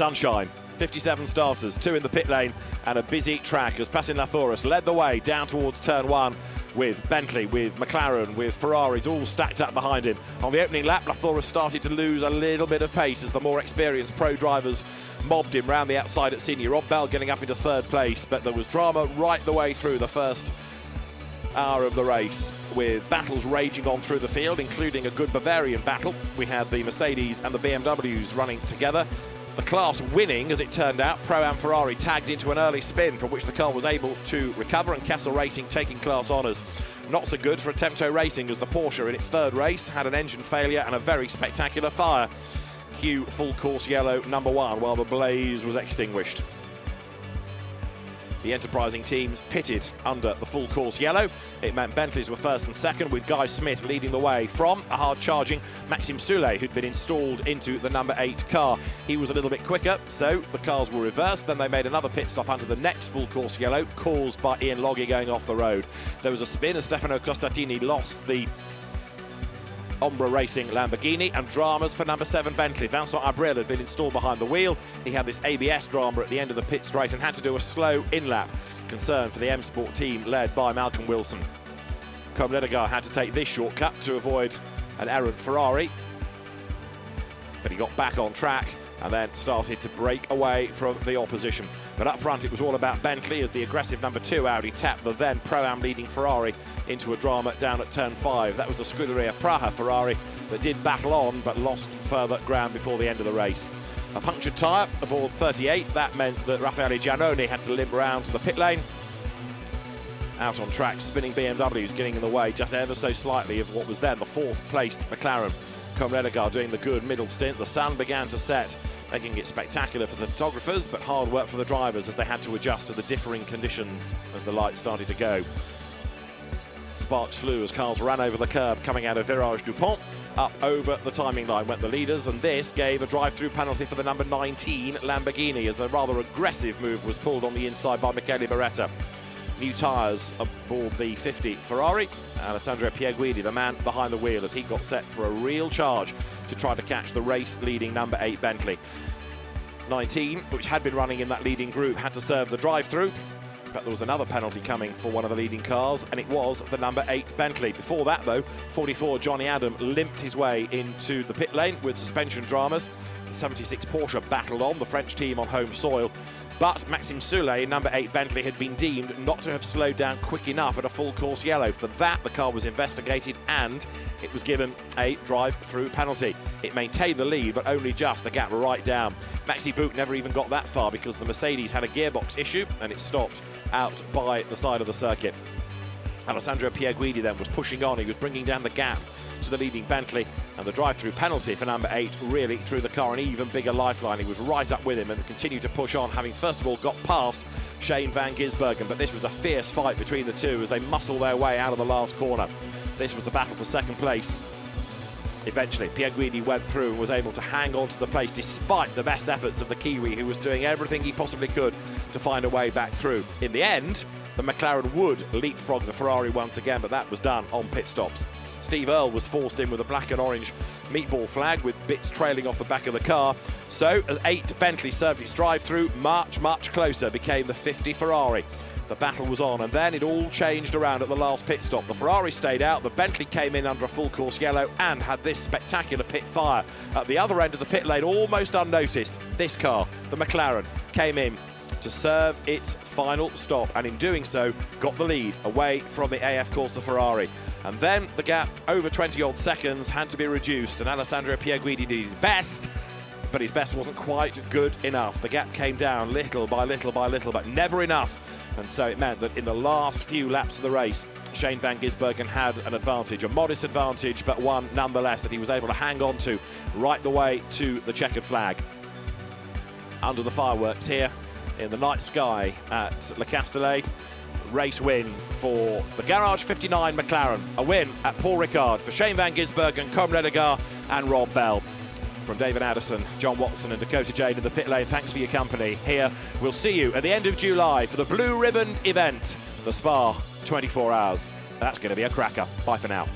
sunshine. 57 starters, 2 in the pit lane, and a busy track as Passin-Lathoris led the way down towards turn 1 with Bentley, with McLaren, with Ferraris all stacked up behind him. On the opening lap, Lathoris started to lose a little bit of pace as the more experienced pro drivers mobbed him round the outside at senior. Rob Bell getting up into 3rd place, but there was drama right the way through the first hour of the race, with battles raging on through the field, including a good Bavarian battle. We had the Mercedes and the BMWs running together. The class winning, as it turned out. Pro-Am Ferrari tagged into an early spin from which the car was able to recover, and Kessel Racing taking class honours. Not so good for Attempto Racing, as the Porsche in its 3rd race had an engine failure and a very spectacular fire. Hue full course yellow number 1 while the blaze was extinguished. The enterprising teams pitted under the full course yellow. It meant Bentleys were 1st and 2nd, with Guy Smith leading the way from a hard-charging Maxime Soulet, who'd been installed into the number 8 car. He was a little bit quicker, so the cars were reversed. Then they made another pit stop under the next full course yellow, caused by Ian Loggy going off the road. There was a spin as Stefano Costatini lost the Ombra Racing Lamborghini, and dramas for number 7 Bentley. Vincent Abril had been installed behind the wheel. He had this ABS drama at the end of the pit straight and had to do a slow in-lap. Concern for the M Sport team led by Malcolm Wilson. Combe-Ledegar had to take this shortcut to avoid an errant Ferrari, but he got back on track and then started to break away from the opposition. But up front it was all about Bentley as the aggressive number 2 Audi tapped the then Pro-Am leading Ferrari into a drama down at turn 5. That was the Scuderia Praha Ferrari that did battle on but lost further ground before the end of the race. A punctured tyre aboard 38, that meant that Raffaele Giannone had to limp round to the pit lane. Out on track, spinning BMWs getting in the way just ever so slightly of what was then the 4th placed McLaren. Combe-Ledegar doing the good middle stint. The sun began to set, making it spectacular for the photographers, but hard work for the drivers as they had to adjust to the differing conditions as the lights started to go. Sparks flew as cars ran over the curb coming out of Virage Dupont. Up over the timing line went the leaders, and this gave a drive-through penalty for the number 19 Lamborghini as a rather aggressive move was pulled on the inside by Michele Beretta. New tyres aboard the 50 Ferrari. Alessandro Pierguidi, the man behind the wheel, as he got set for a real charge to try to catch the race-leading number 8 Bentley. 19, which had been running in that leading group, had to serve the drive-through, but there was another penalty coming for one of the leading cars, and it was the number 8 Bentley. Before that, though, 44 Johnny Adam limped his way into the pit lane with suspension dramas. The 76 Porsche battled on, the French team on home soil. But Maxime Soulet, number 8 Bentley, had been deemed not to have slowed down quick enough at a full course yellow. For that, the car was investigated and it was given a drive-through penalty. It maintained the lead, but only just, the gap right down. Maxi Book never even got that far because the Mercedes had a gearbox issue and it stopped out by the side of the circuit. Alessandro Pierguidi then was pushing on. He was bringing down the gap to the leading Bentley, and the drive-through penalty for number 8 really threw the car an even bigger lifeline. He was right up with him and continued to push on, having first of all got past Shane van Gisbergen, but this was a fierce fight between the two as they muscle their way out of the last corner. This was the battle for 2nd place. Eventually, Pierguidi went through and was able to hang on to the place despite the best efforts of the Kiwi, who was doing everything he possibly could to find a way back through. In the end, the McLaren would leapfrog the Ferrari once again, but that was done on pit stops. Steve Earle was forced in with a black and orange meatball flag with bits trailing off the back of the car. So, as 8 Bentley served its drive-through, much closer became the 50 Ferrari. The battle was on, and then it all changed around at the last pit stop. The Ferrari stayed out, the Bentley came in under a full course yellow and had this spectacular pit fire. At the other end of the pit lane, almost unnoticed, this car, the McLaren, came in to serve its final stop, and in doing so got the lead away from the AF Corsa Ferrari. And then the gap over 20-odd seconds had to be reduced, and Alessandro Pierguidi did his best, but his best wasn't quite good enough. The gap came down little by little by little, but never enough. And so it meant that in the last few laps of the race, Shane van Gisbergen had an advantage, a modest advantage, but one nonetheless that he was able to hang on to right the way to the checkered flag. Under the fireworks here in the night sky at Le Castellet, race win for the Garage 59 McLaren. A win at Paul Ricard for Shane van Gisbergen, Combe-Ledegar and Rob Bell. From David Addison, John Watson and Dakota Jane in the pit lane, thanks for your company. Here, we'll see you at the end of July for the Blue Ribbon event, the Spa 24 Hours. That's going to be a cracker. Bye for now.